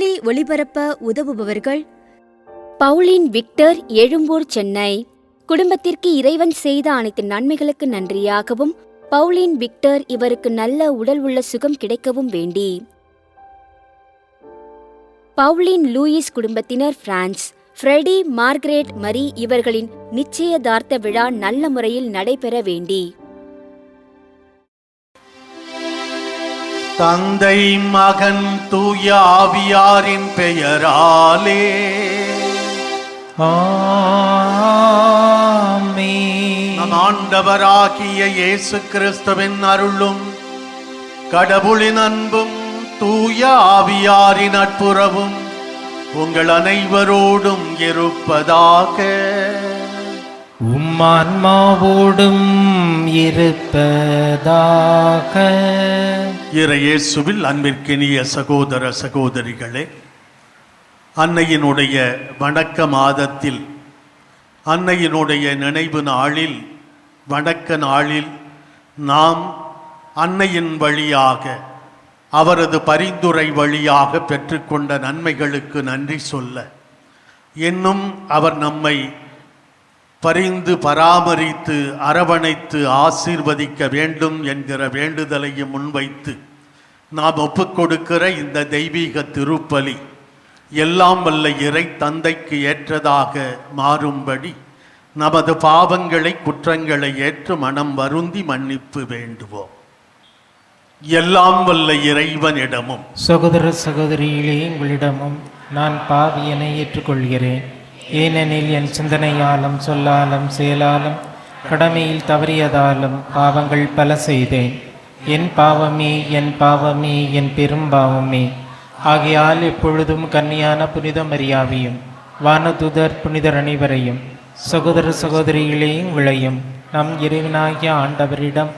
நற்செய்தி ஒளிபரப்ப உதவுபவர்கள்: பவுலின் விக்டர், எழும்பூர், சென்னை. குடும்பத்திற்கு இறைவன் செய்த அனைத்து நன்மைகளுக்கு நன்றியாகவும், பவுலின் விக்டர் இவருக்கு நல்ல உடல் உள்ள சுகம் கிடைக்கவும் வேண்டி. பவுலின் லூயிஸ் குடும்பத்தினர், பிரான்ஸ். ஃப்ரெடி, மார்கரெட் மரி இவர்களின் நிச்சயதார்த்த விழா நல்ல முறையில் நடைபெற வேண்டி. தந்தை, மகன், தூய ஆவியாரின் பெயராலே ஆமென். நம் ஆண்டவராகிய இயேசு கிறிஸ்துவின் அருளும் கடவுளின் அன்பும் தூய ஆவியாரின் நட்புறவும் உங்கள் அனைவரோடும் இருப்பதாக. உம்மான்மாவோடும் இருப்பதாக. இறையேசுவில் அன்பிற்கினிய சகோதர சகோதரிகளே, அன்னையினுடைய வணக்க மாதத்தில், அன்னையினுடைய நினைவு நாளில், வணக்க நாளில் நாம் அன்னையின் வழியாக, அவரது பரிந்துரை வழியாக பெற்றுக்கொண்ட நன்மைகளுக்கு நன்றி சொல்ல, இன்னும் அவர் நம்மை பரிந்து பராமரித்து அரவணைத்து ஆசீர்வதிக்க வேண்டும் என்கிற வேண்டுதலையும் முன்வைத்து நாம் ஒப்புக்கொடுக்கிற இந்த தெய்வீக திருப்பலி எல்லாம் வல்ல இறை தந்தைக்கு ஏற்றதாக மாறும்படி நமது பாவங்களை, குற்றங்களை ஏற்று மனம் வருந்தி மன்னிப்பு வேண்டுவோம். எல்லாம் வல்ல இறைவனிடமும் சகோதர சகோதரிகளே, உங்களிடமும் நான் பாவியனை ஏற்றுக்கொள்கிறேன். ஏனெனில் என் சிந்தனையாலும் சொல்லாலும் செயலாலும் கடமையில் தவறியதாலும் பாவங்கள் பல செய்தேன். என் பாவமே, என் பாவமே, என் பெரும் பாவமே. ஆகையால் எப்பொழுதும் கன்னியான புனித மரியாவையும் வானதுதர் புனிதர் அனைவரையும், சகோதர சகோதரிகளே உங்களையும் நம் இறைவனாகிய ஆண்டவரிடம்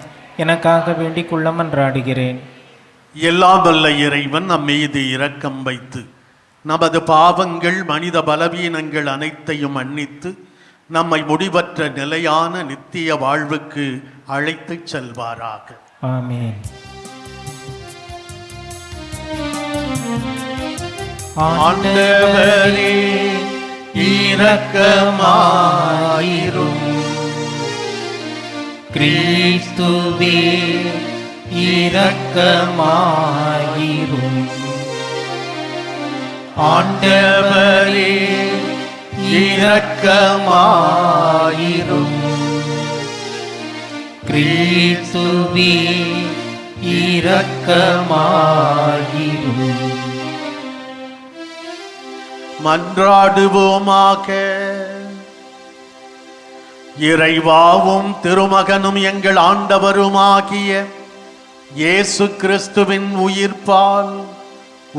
எனக்காக வேண்டிக் கொள்ள மன்றாடுகிறேன். எல்லாம் வல்ல இறைவன் நம் மீது இரக்கம் வைத்து நமது பாவங்கள், மனித பலவீனங்கள் அனைத்தையும் மன்னித்து நம்மை முடிவற்ற நிலையான நித்திய வாழ்வுக்கு அழைத்துச் செல்வாராக. ஆமென். ஆண்டவரே இரக்கமாயிரும். கிறிஸ்துவே இரக்கமாயிரும். ஆண்டவரே இரக்கமாயிரும். கிறிஸ்துவே இரக்கமாயிரும். மன்றாடுவோமாக. இறைவாவும் திருமகனும் எங்கள் ஆண்டவருமாகிய இயேசு கிறிஸ்துவின் உயிர்ப்பால்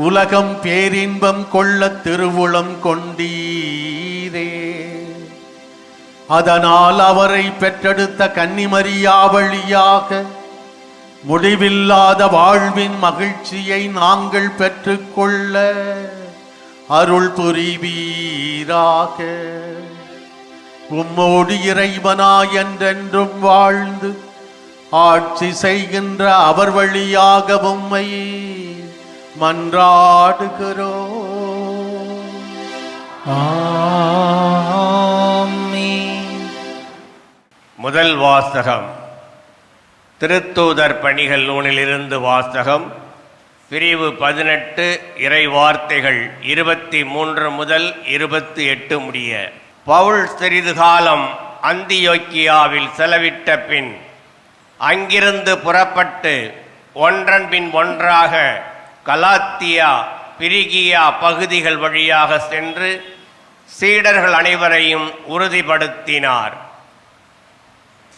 உலகம் பேரின்பம் கொள்ள திருவுளம் கொண்டீரே. அதனால் அவரை பெற்றெடுத்த கன்னிமரியா வழியாக முடிவில்லாத வாழ்வின் மகிழ்ச்சியை நாங்கள் பெற்றுக்கொள்ள அருள் புரிவீராக. உம்மோடு இறைவனாய் என்றென்றும் வாழ்ந்து ஆட்சி செய்கின்ற அவர் வழியாக உம்மை மன்றாடுகிறோம். ஆமென். முதல் வாசகம். திருத்தூதர் பணிகள் நூலிலிருந்து வாசகம். பிரிவு 18, இறை வார்த்தைகள் 23 முதல் 28 முடிய. பவுல் சிறிது காலம் அந்தியோக்கியாவில் செலவிட்ட பின் அங்கிருந்து புறப்பட்டு ஒன்றன் பின் ஒன்றாக கலாத்தியா, பிரிகியா பகுதிகள் வழியாக சென்று சீடர்கள் அனைவரையும் உறுதிப்படுத்தினார்.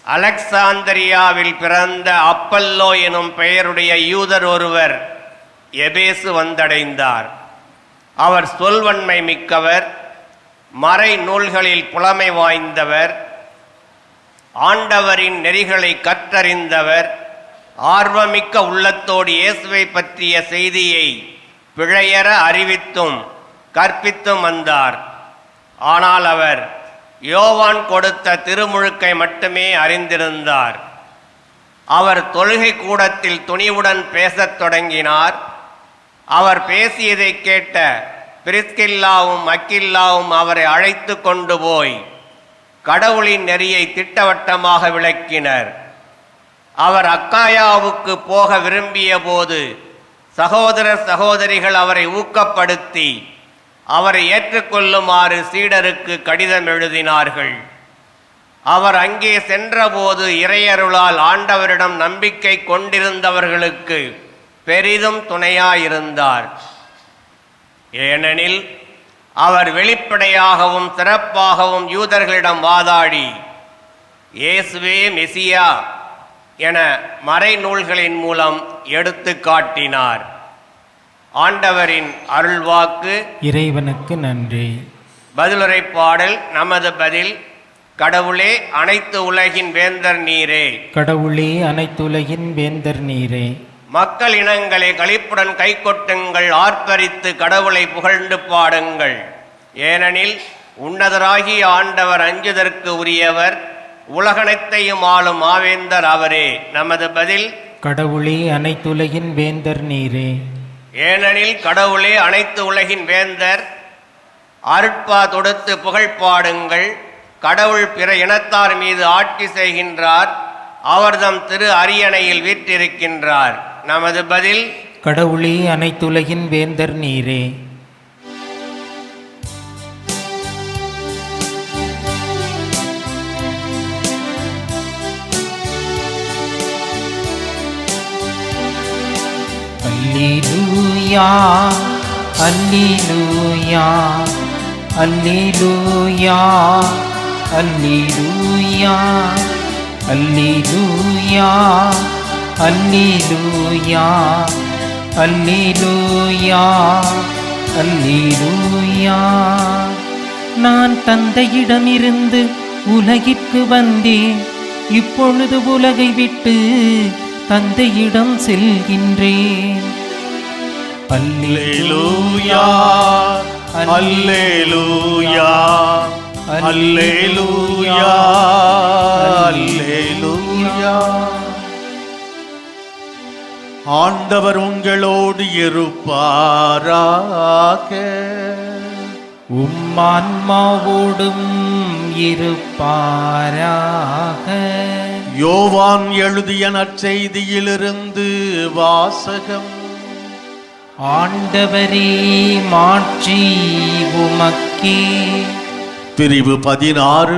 அலெக்சாந்திரியாவில் பிறந்த அப்பல்லோ எனும் பெயருடைய யூதர் ஒருவர் எபேசு வந்தடைந்தார். அவர் சொல்வன்மை மிக்கவர், மறை நூல்களில் புலமை வாய்ந்தவர், ஆண்டவரின் நெறிகளை கற்றறிந்தவர், ஆர்வமிக்க உள்ளத்தோடு இயேசுவை பற்றிய செய்தியை பிழையற அறிவித்தும் கற்பித்தும் வந்தார். ஆனால் அவர் யோவான் கொடுத்த திருமுழுக்கை மட்டுமே அறிந்திருந்தார். அவர் தொழுகை கூடத்தில் துணிவுடன் பேசத் தொடங்கினார். அவர் பேசியதை கேட்ட பிரிஸ்கில்லாவும் அக்கில்லாவும் அவரை அழைத்து கொண்டு போய் கடவுளின் நெறியை திட்டவட்டமாக விளக்கினர். அவர் அக்காயாவுக்கு போக விரும்பிய போது சகோதர சகோதரிகள் அவரை ஊக்கப்படுத்தி அவரை ஏற்றுக்கொள்ளுமாறு சீடருக்கு கடிதம் எழுதினார்கள். அவர் அங்கே சென்றபோது இறையருளால் ஆண்டவரிடம் நம்பிக்கை கொண்டிருந்தவர்களுக்கு பெரிதும் துணையாயிருந்தார். ஏனெனில் அவர் வெளிப்படையாகவும் சிறப்பாகவும் யூதர்களிடம் வாதாடி இயேசுவே மெசியா என மறைநூல்களின் மூலம் எடுத்து காட்டினார். ஆண்டவரின் அருள்வாக்கு. இறைவனுக்கு நன்றி. பதிலுரை பாடல். நமது பதில். கடவுளே அனைத்து உலகின் வேந்தர் நீரே. கடவுளே அனைத்துலகின் வேந்தர் நீரே. மக்கள் இனங்களை களிப்புடன் கைகொட்டுங்கள், ஆர்ப்பரித்து கடவுளை புகழ்ந்து பாடுங்கள். ஏனெனில் உன்னதராகிய ஆண்டவர் அஞ்சுதற்கு உரியவர், உலகனைத்தையும் ஆளும் மாவேந்தர் அவரே. நமது பதில். கடவுளே அனைத்துலகின் வேந்தர் நீரே. ஏனெனில் கடவுளே அனைத்து உலகின் வேந்தர். அருட்பா தொடுத்து புகழ் பாடுங்கள். கடவுள் பிற இனத்தார் மீது ஆட்சி செய்கின்றார், அவர்தம் திரு அரியணையில் வீற்றிருக்கின்றார். நமது பதில். கடவுளே அனைத்துலகின் வேந்தர் நீரே. அல்லேலூயா அல்லேலூயா அல்லேலூயா அல்லேலூயா அல்லேலூயா அல்லேலூயா அல்லேலூயா அல்லேலூயா. நான் தந்தையிடமிருந்து உலகிற்கு வந்தேன், இப்பொழுது உலகை விட்டு தந்தையிடம் செல்கின்றேன். அல்லேலூயா அல்லேலூயா அல்லேலூயா அல்லேலூயா. ஆண்டவர் உங்களோடு இருப்பாராக. உம்மான்மாவோடும் இருப்பாராக. யோவான் எழுதிய நற்செய்தியிலிருந்து வாசகம். ஆண்டவரே மாட்சி உமக்கே. பிரிவு 16,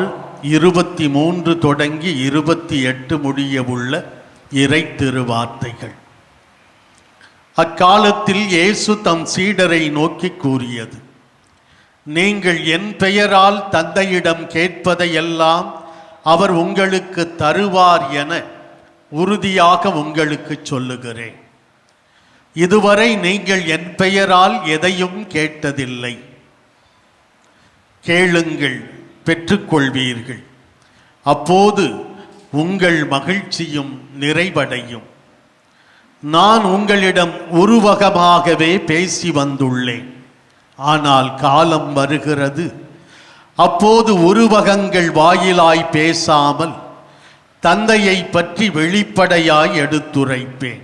23 தொடங்கி 28 முடிய உள்ள இறை திருவார்த்தைகள். அக்காலத்தில் இயேசு தம் சீடரை நோக்கி கூறியது: நீங்கள் என் பெயரால் தந்தையிடம் கேட்பதையெல்லாம் அவர் உங்களுக்கு தருவார் என உறுதியாக உங்களுக்கு சொல்லுகிறேன். இதுவரை நீங்கள் என் பெயரால் எதையும் கேட்டதில்லை. கேளுங்கள், பெற்றுக்கொள்வீர்கள். அப்போது உங்கள் மகிழ்ச்சியும் நிறைவடையும். நான் உங்களிடம் உருவகமாகவே பேசி வந்துள்ளேன். ஆனால் காலம் வருகிறது, அப்போது உருவகங்கள் வாயிலாய் பேசாமல் தந்தையை பற்றி வெளிப்படையாய் எடுத்துரைப்பேன்.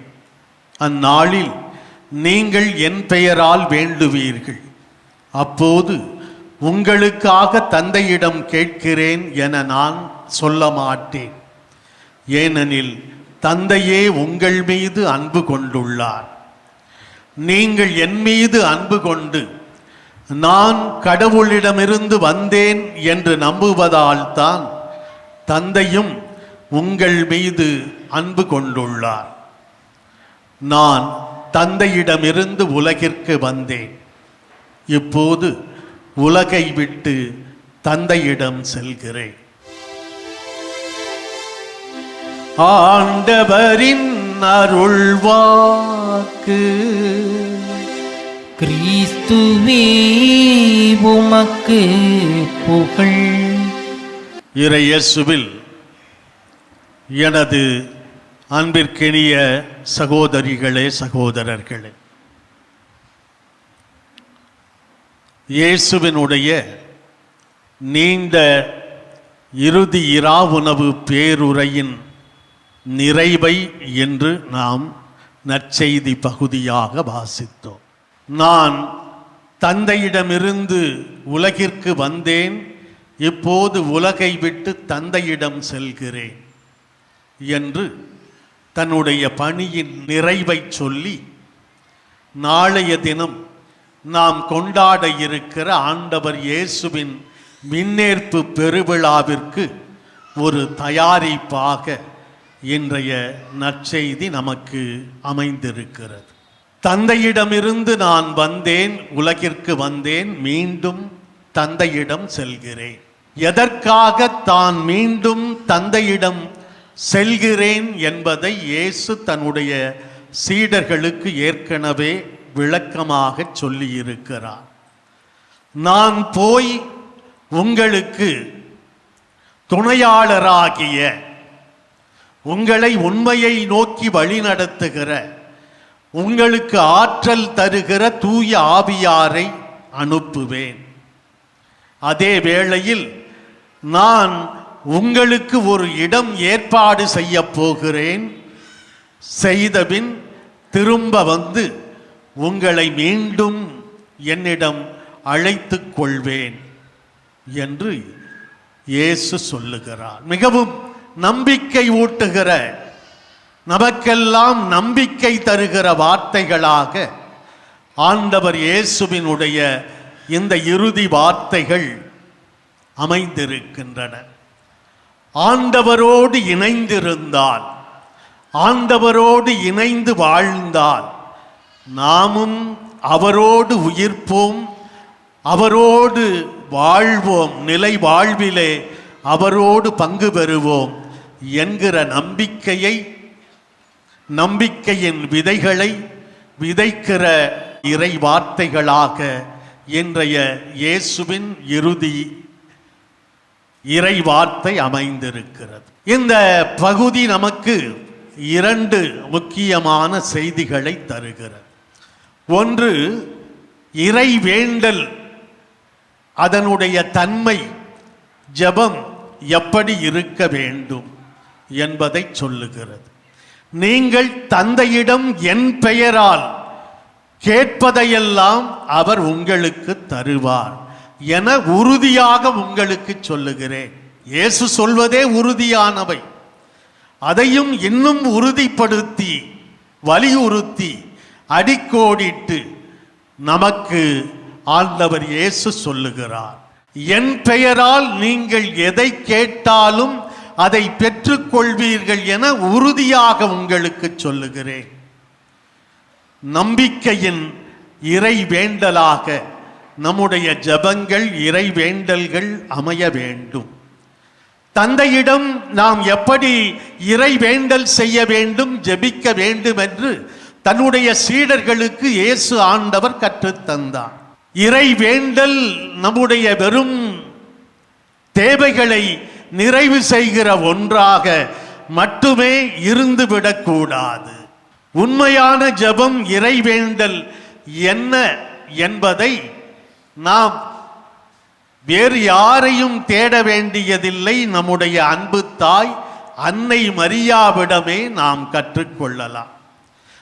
அந்நாளில் நீங்கள் என் பெயரால் வேண்டுவீர்கள். அப்போது உங்களுக்காக தந்தையிடம் கேட்கிறேன் என நான் சொல்ல மாட்டேன். ஏனெனில் தந்தையே உங்கள் மீது அன்பு கொண்டுள்ளார். நீங்கள் என் மீது அன்பு கொண்டு நான் கடவுளிடமிருந்து வந்தேன் என்று நம்புவதால் தான் தந்தையும் உங்கள் மீது அன்பு கொண்டுள்ளார். நான் தந்தையிடமிருந்து உலகிற்கு வந்தேன். இப்போது உலகை விட்டு தந்தையிடம் செல்கிறேன். ஆண்டவரின் அருள்வாக்கு. கிறிஸ்துவே உமக்கு புகழ். இறை இயேசுவில் எனது அன்பிற்கினிய சகோதரிகளே, சகோதரர்களே, இயேசுவினுடைய நீண்ட இறுதி இராவுணவு பேருரையின் நிறைவை என்று நாம் நற்செய்தி பகுதியாக வாசித்தோம். நான் தந்தையிடமிருந்து உலகிற்கு வந்தேன், இப்போது உலகை விட்டு தந்தையிடம் செல்கிறேன் என்று தன்னுடைய பணியின் நிறைவை சொல்லி, நாளைய தினம் நாம் கொண்டாட இருக்கிற ஆண்டவர் இயேசுவின் விண்ணேற்பு பெருவிழாவிற்கு ஒரு தயாரிப்பாக இன்றைய நற்செய்தி நமக்கு அமைந்திருக்கிறது. தந்தையிடமிருந்து நான் வந்தேன், உலகிற்கு வந்தேன், மீண்டும் தந்தையிடம் செல்கிறேன். எதற்காக தான் மீண்டும் தந்தையிடம் செல்கிறேன் என்பதை இயேசு தன்னுடைய சீடர்களுக்கு ஏற்கனவே விளக்கமாக சொல்லியிருக்கிறார். நான் போய் உங்களுக்கு துணையாளராகிய, உங்களை உண்மையை நோக்கி வழிநடத்துகிற, உங்களுக்கு ஆற்றல் தருகிற தூய ஆவியாரை அனுப்புவேன். அதே வேளையில் நான் உங்களுக்கு ஒரு இடம் ஏற்பாடு செய்ய போகிறேன். செய்தபின் திரும்ப வந்து உங்களை மீண்டும் என்னிடம் அழைத்துக் கொள்வேன் என்று இயேசு சொல்லுகிறார். மிகவும் நம்பிக்கை ஊட்டுகிற, நமக்கெல்லாம் நம்பிக்கை தருகிற வார்த்தைகளாக ஆண்டவர் இயேசுவினுடைய இந்த இறுதி வார்த்தைகள் அமைந்திருக்கின்றன. ஆண்டவரோடு இணைந்திருந்தால், ஆண்டவரோடு இணைந்து வாழ்ந்தால் நாமும் அவரோடு உயிர்ப்போம், அவரோடு வாழ்வோம், நிலை வாழ்விலே அவரோடு பங்கு பெறுவோம் என்கிற நம்பிக்கையின் விதைகளை விதைக்கிற இறை வார்த்தைகளாக இன்றைய இயேசுவின் இறுதி இறை வார்த்தை அமைந்திருக்கிறது. இந்த பகுதி நமக்கு இரண்டு முக்கியமான செய்திகளை தருகிறது. ஒன்று, இறை வேண்டல், அதனுடைய தன்மை, ஜெபம் எப்படி இருக்க வேண்டும் என்பதை சொல்லுகிறது. நீங்கள் தந்தையிடம் என் பெயரால் கேட்பதையெல்லாம் அவர் உங்களுக்கு தருவார் என உறுதியாக உங்களுக்கு சொல்லுகிறேன். இயேசு சொல்வதே உறுதியானவை. அதையும் இன்னும் உறுதிப்படுத்தி, வலியுறுத்தி, அடிக்கோடிட்டு நமக்கு ஆண்டவர் இயேசு சொல்லுகிறார். என் பெயரால் நீங்கள் எதை கேட்டாலும் அதை பெற்றுக்கொள்வீர்கள் என உறுதியாக உங்களுக்கு சொல்லுகிறேன். நம்பிக்கையின் இறை வேண்டலாக நம்முடைய ஜெபங்கள், இறை வேண்டல்கள் அமைய வேண்டும். தந்தையிடம் நாம் எப்படி இறை வேண்டல் செய்ய வேண்டும், ஜெபிக்க வேண்டும் என்று தன்னுடைய சீடர்களுக்கு இயேசு ஆண்டவர் கற்றுத்தந்தார். இறை வேண்டல் நம்முடைய வெறும் தேவைகளை நிறைவு செய்கிற ஒன்றாக மட்டுமே இருந்துவிடக்கூடாது. உண்மையான ஜெபம், இறை வேண்டல் என்ன என்பதை நாம் வேறு யாரையும் தேட வேண்டியதில்லை. நம்முடைய அன்பு தாய் அன்னை மரியாவிடமே நாம் கற்றுக்கொள்ளலாம்.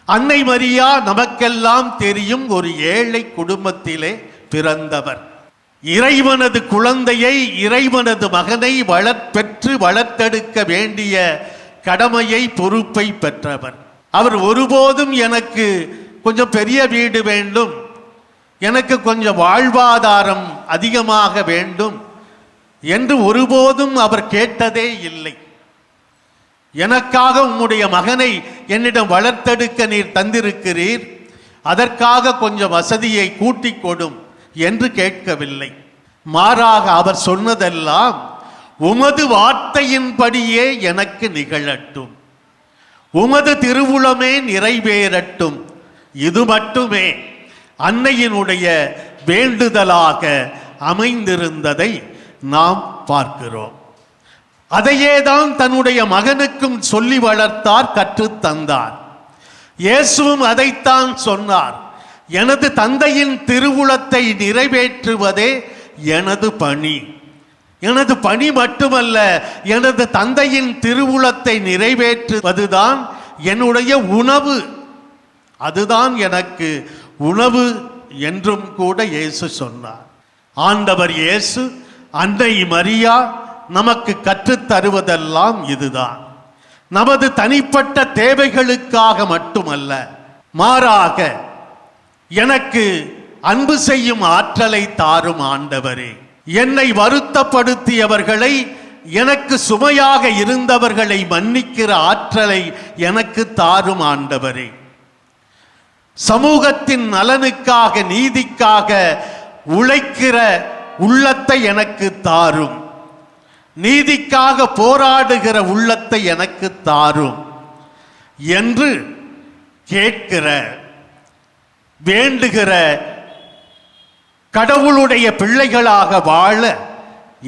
அன்னை மரியா நமக்கெல்லாம் தெரியும், ஒரு ஏழை குடும்பத்திலே பிறந்தவர். இறைவனது குழந்தையை, இறைவனது மகனை பெற்று வளர்த்தெடுக்க வேண்டிய கடமையை, பொறுப்பை பெற்றவர். அவர் ஒருபோதும் எனக்கு கொஞ்சம் பெரிய வீடு வேண்டும், எனக்கு கொஞ்சம் வாழ்வாதாரம் அதிகமாக வேண்டும் என்று ஒருபோதும் அவர் கேட்டதே இல்லை. எனக்காக உம்முடைய மகனை என்னிடம் வளர்த்தெடுக்க நீர் தந்திருக்கிறீர், அதற்காக கொஞ்சம் வசதியை கூட்டிக் கொடும் என்று கேட்கவில்லை. மாறாக அவர் சொன்னதெல்லாம், உமது வார்த்தையின்படியே எனக்கு நிகழட்டும், உமது திருவுளமே நிறைவேறட்டும், இது மட்டுமே அன்னையினுடைய வேண்டுதலாக அமைந்திருந்ததை நாம் பார்க்கிறோம். அதையேதான் தன்னுடைய மகனுக்கும் சொல்லி வளர்த்தார், கற்றுத்தந்தார். இயேசுவும் அதைத்தான் சொன்னார். எனது தந்தையின் திருவுளத்தை நிறைவேற்றுவதே எனது பணி. எனது பணி மட்டுமல்ல, எனது தந்தையின் திருவுளத்தை நிறைவேற்றுவதுதான் என்னுடைய உணவு. அதுதான் எனக்கு உணவு என்றும் கூட இயேசு சொன்னார். ஆண்டவர் இயேசு அன்னை மரியா நமக்கு கற்றுத் தருவதெல்லாம் இதுதான். நமது தனிப்பட்ட தேவைகளுக்காக மட்டுமல்ல, மாறாக எனக்கு அன்பு செய்யும் ஆற்றலை தாரும் ஆண்டவரே, என்னை வருத்தப்படுத்தியவர்களை, எனக்கு சுமையாக இருந்தவர்களை மன்னிக்கிற ஆற்றலை எனக்கு தாரும் ஆண்டவரே, சமூகத்தின் நலனுக்காக நீதிக்காக உழைக்கிற உள்ளத்தை எனக்கு தாரும், நீதிக்காக போராடுகிற உள்ளத்தை எனக்கு தாரும் என்று கேட்கிற வேண்டுகிற கடவுளுடைய பிள்ளைகளாக வாழ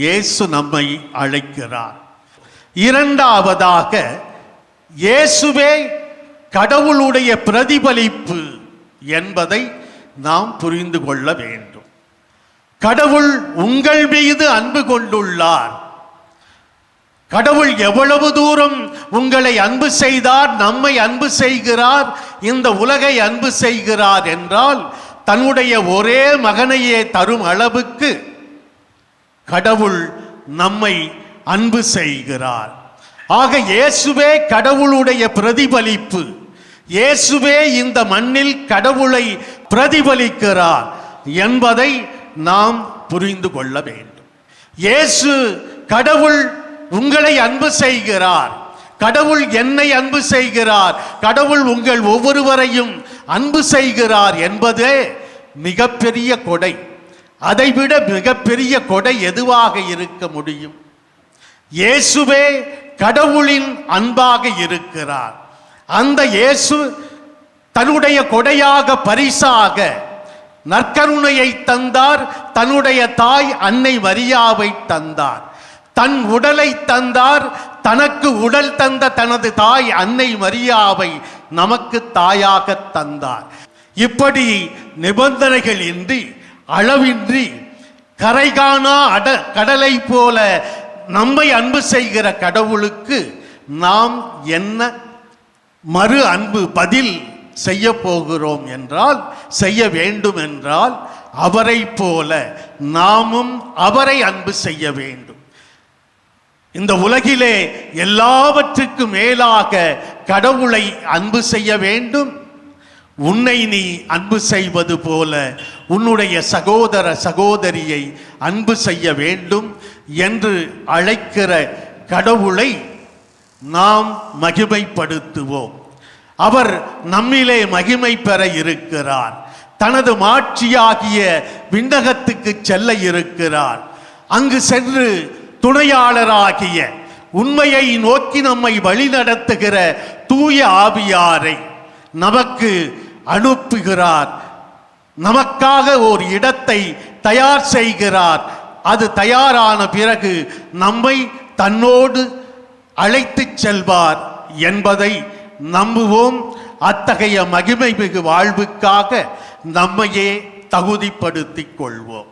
இயேசு நம்மை அழைக்கிறார். இரண்டாவதாக, இயேசுவே கடவுளுடைய பிரதிபலிப்பு என்பதை நாம் புரிந்து கொள்ள வேண்டும். கடவுள் உங்கள் மீது அன்பு கொண்டுள்ளார். கடவுள் எவ்வளவு தூரம் உங்களை அன்பு செய்தார், நம்மை அன்பு செய்கிறார், இந்த உலகை அன்பு செய்கிறார் என்றால், தன்னுடைய ஒரே மகனையே தரும் அளவுக்கு கடவுள் நம்மை அன்பு செய்கிறார். ஆக இயேசுவே கடவுளுடைய பிரதிபலிப்பு. இயேசுவே இந்த மண்ணில் கடவுளை பிரதிபலிக்கிறார் என்பதை நாம் புரிந்து கொள்ள வேண்டும். இயேசு கடவுள் உங்களை அன்பு செய்கிறார், கடவுள் என்னை அன்பு செய்கிறார், கடவுள் உங்கள் ஒவ்வொருவரையும் அன்பு செய்கிறார் என்பதே மிகப்பெரிய கொடை. அதைவிட மிகப்பெரிய கொடை எதுவாக இருக்க முடியும்? இயேசுவே கடவுளின் அன்பாக இருக்கிறார். அந்த இயேசு தன்னுடைய கொடையாக, பரிசாக நற்கருணையை தந்தார். தன்னுடைய தாய் அன்னை மரியாவை தந்தார். தன் உடலை தந்தார். தனக்கு உடல் தந்த தனது தாய் அன்னை மரியாவை நமக்கு தாயாக தந்தார். இப்படி நிபந்தனைகள் இன்றி, அளவின்றி, கரைகாணா கடலை போல நம்மை அன்பு செய்கிற கடவுளுக்கு நாம் என்ன மறு அன்பு பதில் செய்ய போகிறோம் என்றால், செய்ய வேண்டும் என்றால், அவரை போல நாமும் அவரை அன்பு செய்ய வேண்டும். இந்த உலகிலே எல்லாவற்றுக்கும் மேலாக கடவுளை அன்பு செய்ய வேண்டும். உன்னை நீ அன்பு செய்வது போல உன்னுடைய சகோதர சகோதரியை அன்பு செய்ய வேண்டும் என்று அழைக்கிற கடவுளை நாம் மகிமைப்படுத்துவோம். அவர் நம்மிலே மகிமை பெற இருக்கிறார். தனது மாட்சியாகிய விண்ணகத்துக்கு செல்ல இருக்கிறார். அங்கு சென்று துணையாளராகிய, உண்மையை நோக்கி நம்மை வழிநடத்துகிற தூய ஆவியாரை நமக்கு அனுப்புகிறார். நமக்காக ஒரு இடத்தை தயார் செய்கிறார். அது தயாரான பிறகு நம்மை தன்னோடு அழைத்து செல்வார் என்பதை நம்புவோம். அத்தகைய மகிமை மிகு வாழ்வுக்காக நம்மையே தகுதிப்படுத்திக் கொள்வோம்.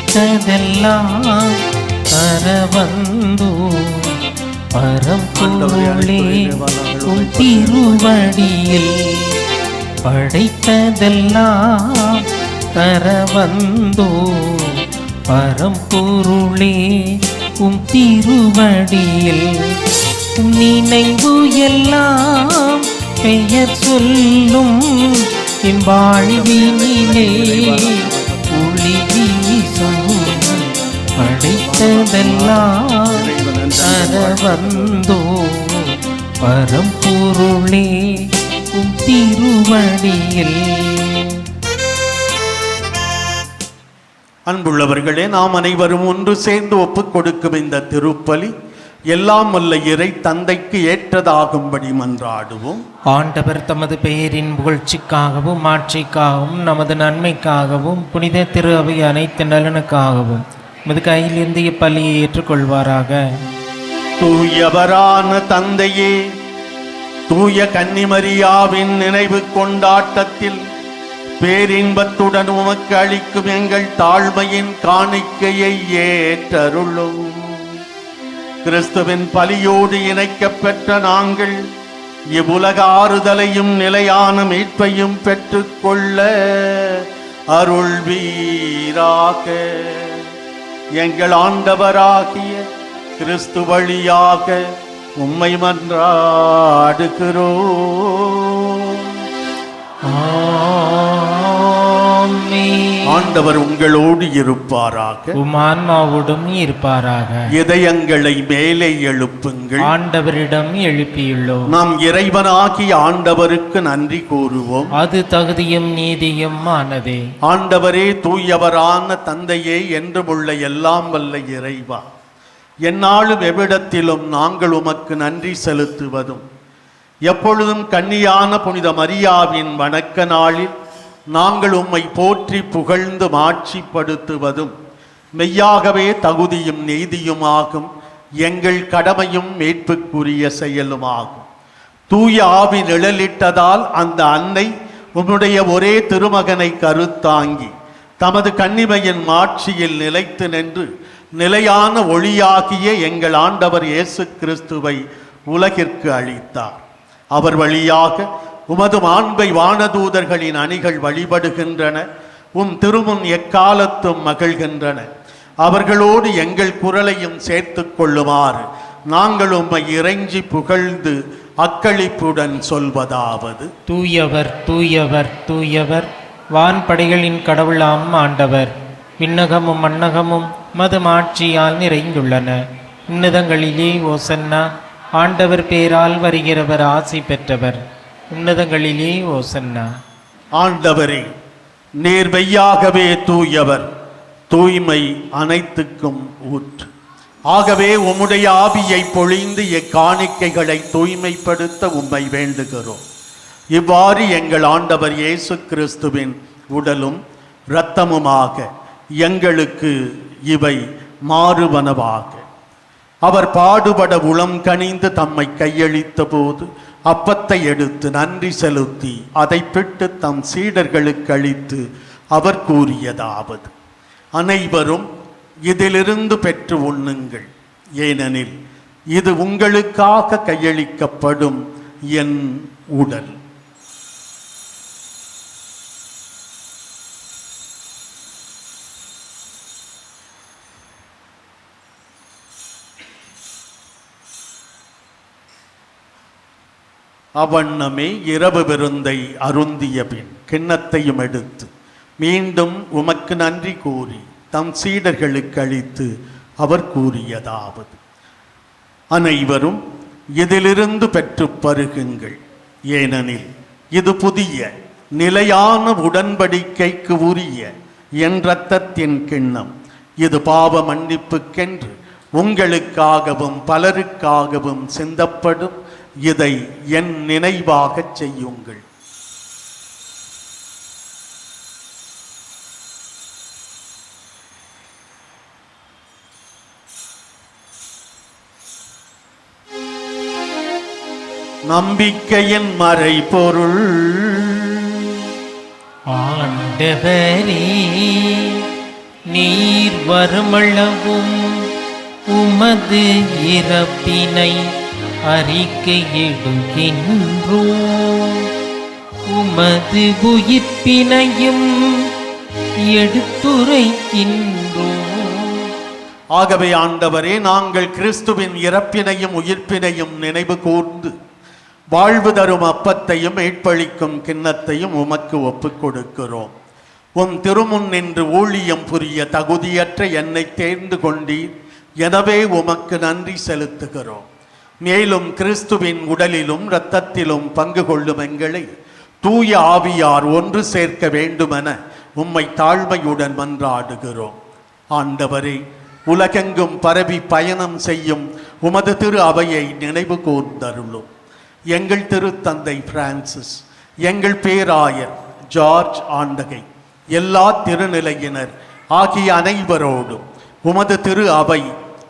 படைத்ததெல்லாம் தர வந்தோ பரம்பொருளே உம் திருவடியில், படைத்ததெல்லாம் தர வந்தோ பரம்பொருளே உம் திருவடியில், நினைவு எல்லாம் பெயர் சொல்லும் என் வாழ்வினிலே ஒளி வீசும், படைத்ததெல்லாம் தர வந்தோ பரம்பொருளே உம் திருவடியில். அன்புள்ளவர்களே, நாம் அனைவரும் ஒன்று சேர்ந்து ஒப்புக் கொடுக்கும் இந்த திருப்பலி எல்லாம் வல்ல இறை தந்தைக்கு ஏற்றதாகும்படி மன்றாடுவோம். ஆண்டவர் தமது பெயரின் புகழ்ச்சிக்காகவும் மாட்சிக்காகவும் நமது நன்மைக்காகவும் புனித திரு அவை அனைத்து நலனுக்காகவும் நமது கையிலிருந்து இப்பலியை ஏற்றுக்கொள்வாராக. தூயவரான தந்தையே, தூய கன்னிமரியாவின் நினைவு கொண்டாட்டத்தில் பேரின்பத்துடன் உமக்கு அளிக்கும் எங்கள் தாழ்மையின் காணிக்கையை ஏற்றருளும். கிறிஸ்துவின் பலியோடு இணைக்கப்பெற்ற நாங்கள் இவ்வுலக ஆறுதலையும் நிலையான மீட்பையும் பெற்றுக்கொள்ள அருள்வீராக. எங்கள் ஆண்டவராகிய கிறிஸ்து வழியாக உம்மை மன்றாடுகிறோம். ஆண்டவர் உங்களோடு இருப்பாராக, உமான்மாவோடும் இருப்பாராக. இதயங்களை மேலே எழுப்புங்கள். ஆண்டவரிடம் எழுப்பியுள்ளோம். நாம் இறைவனாகிய ஆண்டவருக்கு நன்றி கூறுவோம். அது தகுதியும் நீதியும் ஆனதே. ஆண்டவரே, தூயவரான தந்தையே, என்றும் உள்ள எல்லாம் வல்ல இறைவா, எந்நாளும் எவ்விடத்திலும் நாங்கள் உமக்கு நன்றி செலுத்துவதும் எப்பொழுதும் கன்னியான புனித மரியாவின் வணக்க நாளில் நாங்கள் உம்மை போற்றி புகழ்ந்து மாட்சிப்படுத்துவதும் மெய்யாகவே தகுதியும் நீதியுமாகும், எங்கள் கடமையும் மீட்புக்குரிய செயலுமாகும். தூய ஆவி நிழலிட்டதால் அந்த அன்னை உம்முடைய ஒரே திருமகனை கருத்தாங்கி தமது கன்னிமையின் மாட்சியில் நிலைத்து நின்று நிலையான ஒளியாகிய எங்கள் ஆண்டவர் இயேசு கிறிஸ்துவை உலகிற்கு அளித்தார். அவர் வழியாக உமது மாண்பை வானதூதர்களின் அணிகள் வழிபடுகின்றன, உம் திருமுன் எக்காலத்தும் மகிழ்கின்றன. அவர்களோடு எங்கள் குரலையும் சேர்த்து கொள்ளுமாறு நாங்கள் உம்மை இறைஞ்சி புகழ்ந்து அக்களிப்புடன் சொல்வதாவது: தூயவர் தூயவர் தூயவர், வான்படைகளின் கடவுளாம் ஆண்டவர். விண்ணகமும் மண்ணகமும் மது மாட்சியால் நிறைந்துள்ளன. உன்னதங்களிலே ஓசன்னா. ஆண்டவர் பேரால் வருகிறவர் ஆசி பெற்றவர். உன்னதங்களிலே ஓசன்னா. ஆண்டவரே, நீர் மெய்யாகவே தூயவர், தூய்மை அனைத்துக்கும் ஊற்று. ஆகவே உம்முடைய ஆவியை பொழிந்து எக்காணிக்கைகளை தூய்மைப்படுத்த உம்மை வேண்டுகிறோம். இவ்வாறு எங்கள் ஆண்டவர் இயேசு கிறிஸ்துவின் உடலும் இரத்தமுமாக எங்களுக்கு இவை மாறுவனவாக. அவர் பாடுபட உளம் கனிந்து தம்மை கையளித்த போது அப்பத்தை எடுத்து நன்றி செலுத்தி அதை பிட்டு தம் சீடர்களுக்கு அளித்து அவர் கூறியதாவது: அனைவரும் இதிலிருந்து பெற்று உண்ணுங்கள், ஏனெனில் இது உங்களுக்காக கையளிக்கப்படும் என் உடல். அவ்வண்ணமே இரவு விருந்தை அருந்திய பின் கிண்ணத்தையும் எடுத்து மீண்டும் உமக்கு நன்றி கூறி தம் சீடர்களுக்கு அளித்து அவர் கூறியதாவது: அனைவரும் இதிலிருந்து பெற்று பருகுங்கள், ஏனெனில் இது புதிய நிலையான உடன்படிக்கைக்கு உரிய என் இரத்தத்தின் கிண்ணம். இது பாவ மன்னிப்புக்கென்று உங்களுக்காகவும் பலருக்காகவும் சிந்தப்படும். இதை என் நினைவாகச் செய்யுங்கள். நம்பிக்கையின் மறைபொருள். ஆண்டவரே, நீர் வருமளவும் உமது இறப்பினை அறிக்கையிடுகின்றோம், உமது உயிர்ப்பினையும் எடுத்துரைக்கின்றோம். ஆகவே ஆண்டவரே, நாங்கள் கிறிஸ்துவின் இறப்பினையும் உயிர்ப்பினையும் நினைவு கூர்ந்து வாழ்வு தரும் அப்பத்தையும் மீட்பளிக்கும் கிண்ணத்தையும் உமக்கு ஒப்புக் கொடுக்கிறோம். உம் திருமுன் நின்று ஊழியம் புரிய தகுதியற்ற என்னை தேர்ந்து கொண்டீர், எனவே உமக்கு நன்றி செலுத்துகிறோம். மேலும் கிறிஸ்துவின் உடலிலும் இரத்தத்திலும் பங்கு கொள்ளும் எங்களை தூய ஆவியார் ஒன்று சேர்க்க வேண்டுமென உம்மை தாழ்மையுடன் மன்றாடுகிறோம். ஆண்டவரே, உலகெங்கும் பரவி பயணம் செய்யும் உமது திரு அவையை நினைவு கூர்ந்தருளும். எங்கள் திருத்தந்தை பிரான்சிஸ், எங்கள் பேராயர் ஜார்ஜ் ஆண்டகை, எல்லா திருநிலையினர் ஆகிய அனைவரோடும் உமது திரு அவை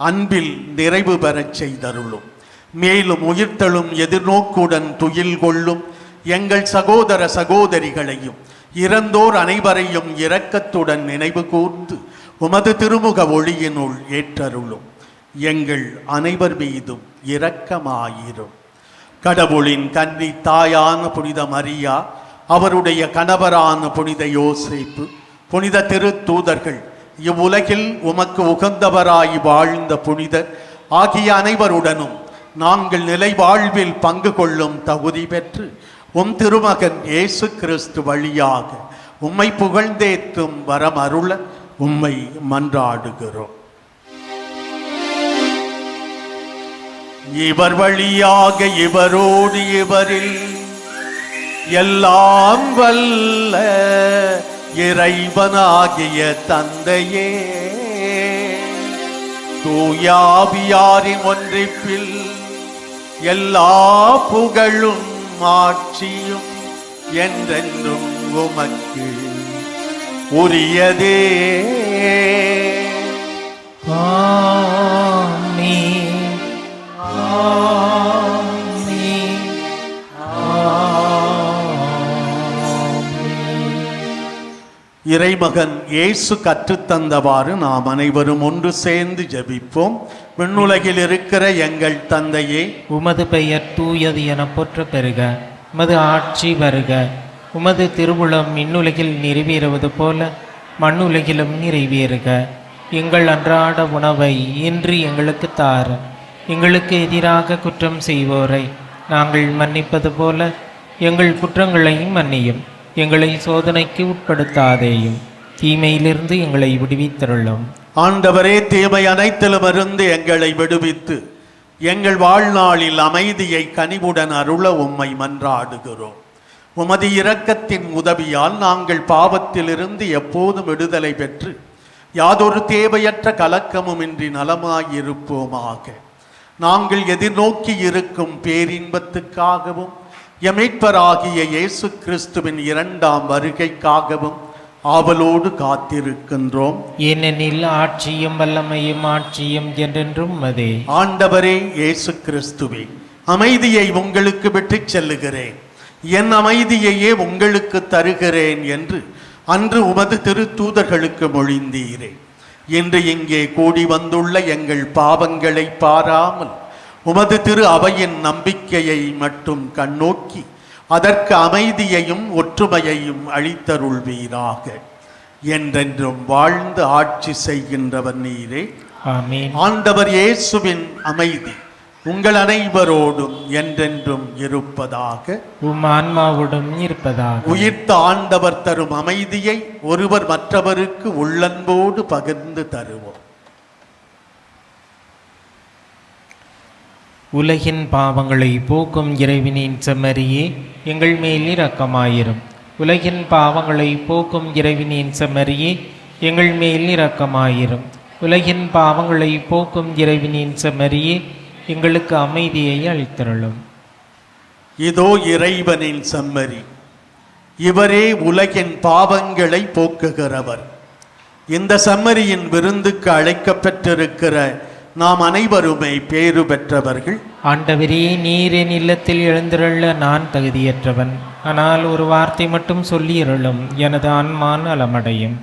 அன்பில் நிறைவு பெறச் செய்தருளும். மேலும் உயிர்த்தெழும் எதிர்நோக்குடன் துயில் கொள்ளும் எங்கள் சகோதர சகோதரிகளையும் இறந்தோர் அனைவரையும் இரக்கத்துடன் நினைவு கூர்ந்து உமது திருமுக ஒளியினுள் ஏற்றருளும். எங்கள் அனைவர் மீதும் இரக்கமாயிரும். கடவுளின் கன்னி தாயான புனித மரியா, அவருடைய கணவரான புனித யோசேப்பு, புனித திருத்தூதர்கள், இவ்வுலகில் உமக்கு உகந்தவராய் வாழ்ந்த புனிதர் ஆகிய அனைவருடனும் நாங்கள் நிலை வாழ்வில் பங்கு கொள்ளும் தகுதி பெற்று உம் திருமகன் இயேசு கிறிஸ்து வழியாக உம்மை புகழ்ந்தேத்தும் வரம் அருள உம்மை மன்றாடுகிறோம். இவர் வழியாக இவரோடு இவரில் எல்லாம் வல்ல இறைவனாகிய தந்தையே, தூயாவியாரின் ஒன்றிப்பில் எல்லா புகழும் ஆட்சியும் என்றென்றும் உமக்கு உரியதே. ஆமென். ஆமென். ஆமென். இறைமகன் இயேசு கற்றுத்தந்தவாறு நாம் அனைவரும் ஒன்று சேர்ந்து ஜெபிப்போம். விண்ணுலகில் இருக்கிற எங்கள் தந்தையே, உமது பெயர் தூயது என போற்ற பெறுக. உமது ஆட்சி வருக. உமது திருவுளம் விண்ணுலகில் நிறைவேறுவது போல மண்ணுலகிலும் நிறைவேறுக. எங்கள் அன்றாட உணவை இன்று எங்களுக்கு தாரும். எங்களுக்கு எதிராக குற்றம் செய்வோரை நாங்கள் மன்னிப்பது போல எங்கள் குற்றங்களையும் மன்னியும். எங்களை சோதனைக்கு உட்படுத்தாதேயும், தீமையிலிருந்து எங்களை விடுவித்தருளும். ஆண்டவரே, தீமை அனைத்திலுமிருந்து எங்களை விடுவித்து எங்கள் வாழ்நாளில் அமைதியை கனிவுடன் அருள உம்மை மன்றாடுகிறோம். உமது இரக்கத்தின் உதவியால் நாங்கள் பாவத்திலிருந்து எப்போதும் விடுதலை பெற்று யாதொரு தேவையற்ற கலக்கமுமின்றி நலமாயிருப்போமாக. நாங்கள் எதிர்நோக்கி இருக்கும் பேரின்பத்துக்காகவும் எமீட்பராகிய இயேசு கிறிஸ்துவின் இரண்டாம் வருகைக்காகவும் ஆவலோடு காத்திருக்கின்றோம். ஏனெனில் ஆட்சியும் வல்லமையும் ஆட்சியும் என்றென்றும் அதே. ஆண்டவரே இயேசு கிறிஸ்துவே, அமைதியை உங்களுக்கு விட்டுச் செல்லுகிறேன், என் அமைதியையே உங்களுக்கு தருகிறேன் என்று அன்று உமது திருத்தூதர்களுக்கு மொழிந்தீரே. இன்று இங்கே கூடி வந்துள்ள எங்கள் பாவங்களை பாராமல் உமது திரு அவையின் நம்பிக்கையை மட்டும் கண்ணோக்கி அதற்கு அமைதியையும் ஒற்றுமையையும் அளித்தருள்வீராக. என்றென்றும் வாழ்ந்து ஆட்சி செய்கின்றவர் நீரே. ஆமென். ஆண்டவர் இயேசுவின் அமைதி உங்கள் அனைவரோடும் என்றென்றும் இருப்பதாக. உம் ஆன்மாவோடும் இருப்பதாக. உயிர்த்த ஆண்டவர் தரும் அமைதியை ஒருவர் மற்றவருக்கு உள்ளன்போடு பகிர்ந்து தருவோம். உலகின் பாவங்களை போக்கும் இறைவனின் செம்மறியே, எங்கள் மேல் இரக்கமாயிரும். உலகின் பாவங்களை போக்கும் இறைவனின் செம்மறியே, எங்கள் மேல் இரக்கமாயிரும். உலகின் பாவங்களை போக்கும் இறைவனின் செம்மறியே, எங்களுக்கு அமைதியை அளித்தருளும். இதோ இறைவனின் செம்மறி, இவரே உலகின் பாவங்களை போக்குகிறவர். இந்த செம்மறியின் விருந்துக்கு அழைக்கப்பட்டிருக்கிற நாம் அனைவருமே பேறு பெற்றவர்கள். ஆண்டவரே, நீர் என் இல்லத்தில் எழுந்திருள்ள நான் தகுதியற்றவன். ஆனால் ஒரு வார்த்தை மட்டும் சொல்லியருளும், எனது ஆன்மா நலமடையும்.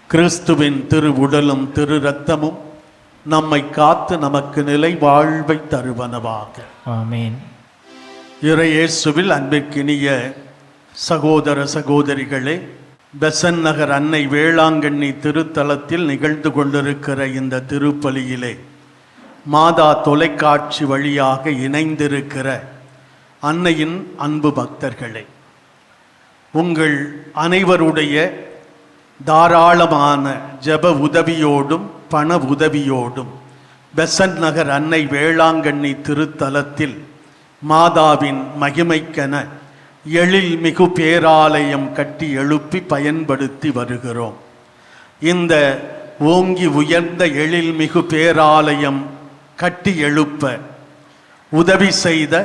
கிறிஸ்துவின் திரு உடலும் திரு இரத்தமும் நம்மை காத்து நமக்கு நிலை வாழ்வை தருவனவாக. ஆமென். இறையேசுவில் அன்பிற்கினிய சகோதர சகோதரிகளே, பெசன் நகர் அன்னை வேளாங்கண்ணி திருத்தலத்தில் நிகழ்ந்து கொண்டிருக்கிற இந்த திருப்பலியிலே மாதா தொலைக்காட்சி வழியாக இணைந்திருக்கிற அன்னையின் அன்பு பக்தர்களே, உங்கள் அனைவருடைய தாராளமான ஜெப உதவியோடும் பண உதவியோடும் பெசன்ட் நகர் அன்னை வேளாங்கண்ணி திருத்தலத்தில் மாதாவின் மகிமைக்கென எழில் மிகு பேராலயம் கட்டி எழுப்பி பயன்படுத்தி வருகிறோம். இந்த ஓங்கி உயர்ந்த எழில் மிகு பேராலயம் கட்டி எழுப்ப உதவி செய்த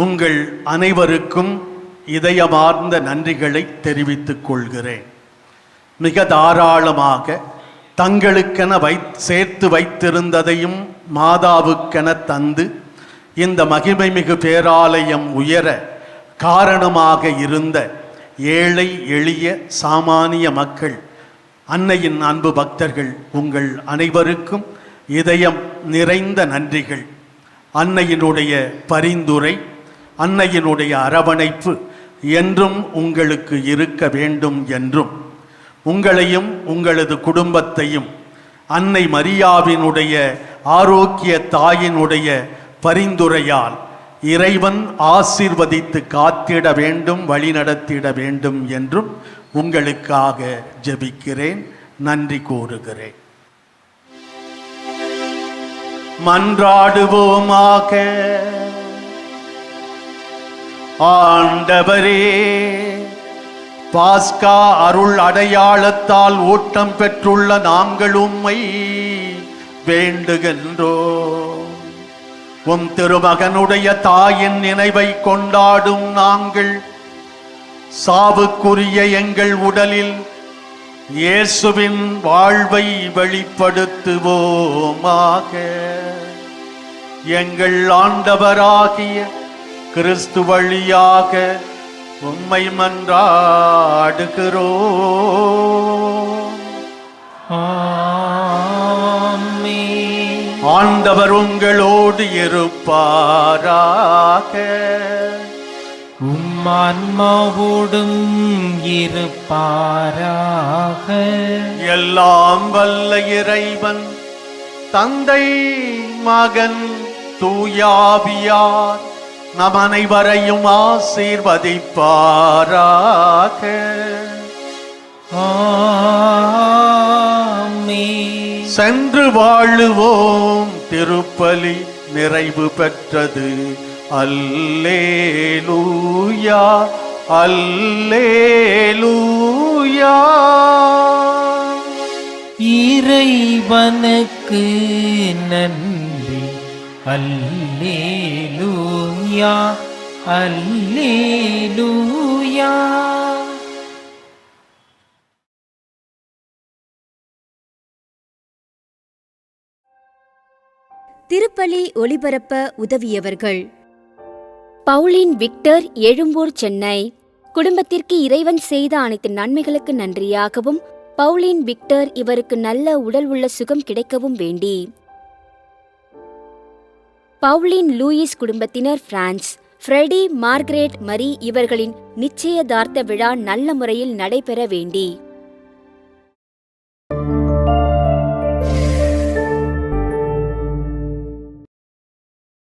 உங்கள் அனைவருக்கும் இதயமார்ந்த நன்றிகளை தெரிவித்துக் கொள்கிறேன். மிக தாராளமாக தங்களுக்கென சேர்த்து வைத்திருந்ததையும் மாதாவுக்கென தந்து இந்த மகிமைமிகு பேராலயம் உயர காரணமாக இருந்த ஏழை எளிய சாமானிய மக்கள், அன்னையின் அன்பு பக்தர்கள் உங்கள் அனைவருக்கும் இதயம் நிறைந்த நன்றிகள். அன்னையினுடைய பரிந்துரை, அன்னையினுடைய அரவணைப்பு என்றும் உங்களுக்கு இருக்க வேண்டும் என்றும், உங்களையும் உங்களது குடும்பத்தையும் அன்னை மரியாவினுடைய ஆரோக்கிய தாயினுடைய பரிந்துரையால் இறைவன் ஆசீர்வதித்து காத்திட வேண்டும், வழிநடத்திட வேண்டும் என்றும் உங்களுக்காக ஜெபிக்கிறேன், நன்றி கூறுகிறேன். மன்றாடுவோமாக. ஆண்டவரே, பாஸ்கா அருள் அடையாளத்தால் ஊட்டம் பெற்றுள்ள நாங்கள் உம்மை வேண்டுகின்றோம். உம் திருமகனுடைய தாயின் நினைவை கொண்டாடும் நாங்கள் சாவுக்குரிய எங்கள் உடலில் இயேசுவின் வாழ்வை வெளிப்படுத்துவோமாக. எங்கள் ஆண்டவராகிய கிறிஸ்து வழியாக உம்மை மன்றாடுகிறோம். ஆண்டவர் உங்களோடு இருப்பாராக. ஆன்மாவோடும் இருப்பாராக. எல்லாம் வல்ல இறைவன் தந்தை, மகன், தூயாவியார் நம் அனைவரையும் ஆசீர்வதிப்பாராக. சென்று வாழுவோம். திருப்பலி நிறைவு பெற்றது. அல்லேலூயா, அல்லேலூயா. இறைவனுக்கு நன்றி. அல்லேலூயா, அல்லேலூயா. திருப்பலி ஒளிபரப்ப உதவியவர்கள்: பவுலின் விக்டர், எழும்பூர், சென்னை. குடும்பத்திற்கு இறைவன் செய்த அனைத்து நன்மைகளுக்கு நன்றியாகவும், பவுலின் விக்டர் இவருக்கு நல்ல உடல் உள்ள சுகம் கிடைக்கவும் வேண்டி. பவுலின் லூயிஸ் குடும்பத்தினர், பிரான்ஸ். ஃப்ரெடி, மார்கரெட், மரி இவர்களின் நிச்சயதார்த்த விழா நல்ல முறையில் நடைபெற வேண்டி.